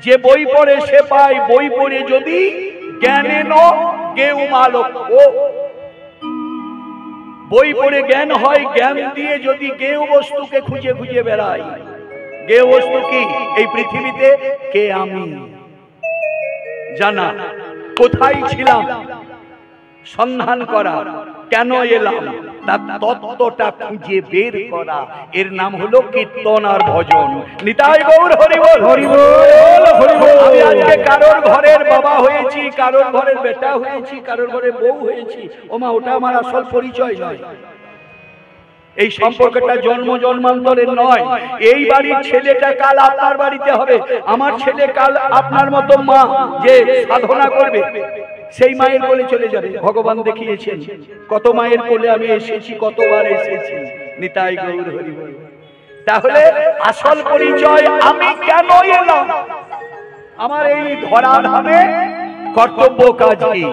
যে বই পড়ে সে পায়, বই পড়ে যদি জ্ঞানে ন গেউ মালক, ও বই পড়ে জ্ঞান হয়, জ্ঞান দিয়ে যদি গেউ বস্তুকে খুঁজে খুঁজে বেড়াই। গেউ বস্তু কি? এই পৃথিবীতে কে আমি জানা, কোথায় ছিলাম সন্ধান করা, কেন এলাম তার তত্ত্বটা খুঁজে বের করা, এর নাম হলো কীর্তন আর ভজন। নিতাই গৌর হরি বল, হরি বল, হরি বল। আমি আজকে কারোর ঘরের বাবা হয়েছি, কারোর ঘরের বেটা হয়েছি, কারোর ঘরে বউ হয়েছি, ওমা ওটা আমার আসল পরিচয় নয়। এই সম্পর্কটা জন্ম জন্মান্তরের নয়। এই বাড়ির ছেলেটা কাল আপনার বাড়িতে হবে, আমার ছেলে কাল আপনার মতো মা যে সাধনা করবে, সেই মায়ের কোলে চলে যাবে। ভগবান দেখিয়েছেন কত মায়ের কোলে আমি এসেছি, কতবার এসেছি। নিতাই গৌর হরি বল। তাহলে আসল পরিচয় আমি কেন এলাম, আমার এই ধরা ধামে কর্তব্য কাজ কি,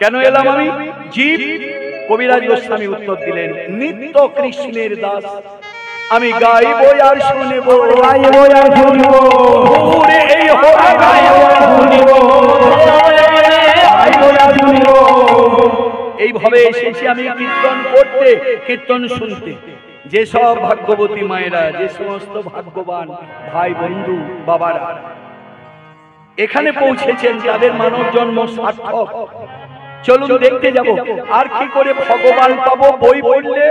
কেন এলাম আমি? জীব কবিরাজ গোস্বামী উত্তর দিলেন, নিত্য কৃষ্ণের দাস আমি গাইব আর শুনব, গাইব আর শুনব, ঘুরে এই হোরা গাইব আর শুনব, গাইব আর শুনব। এইভাবে এসেছি আমি কীর্তন করতে, কীর্তন শুনতে। যে সব ভাগ্যবতী মায়েরা, যে সমস্ত ভাগ্যবান ভাই বন্ধু বাবারা এখানে পৌঁছেছেন, তাদের মানব জন্ম সার্থক। চলুন দেখতে যাব আর কি করে ভগবান পাবো। বই পড়লে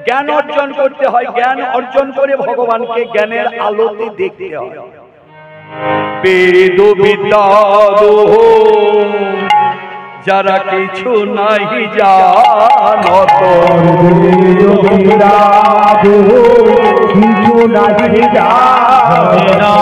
জ্ঞান অর্জন করতে হয়, জ্ঞান অর্জন করে ভগবানকে জ্ঞানের আলোতে দেখতে হয়। বেদ বিদ্যা যারা কিছু নাই জানত, কিছু নাই জানা,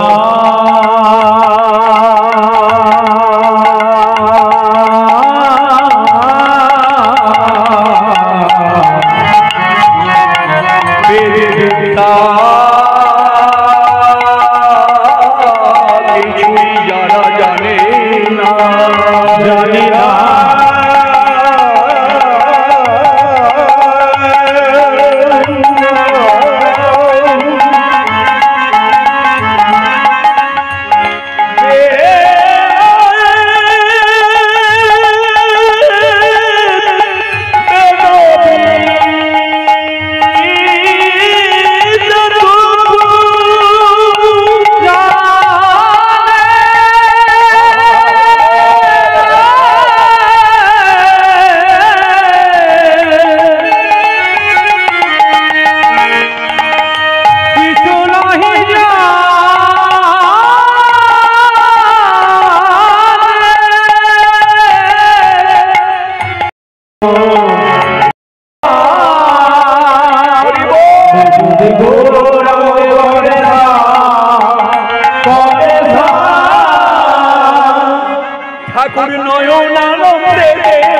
ঠাকুর নয়নানন্দে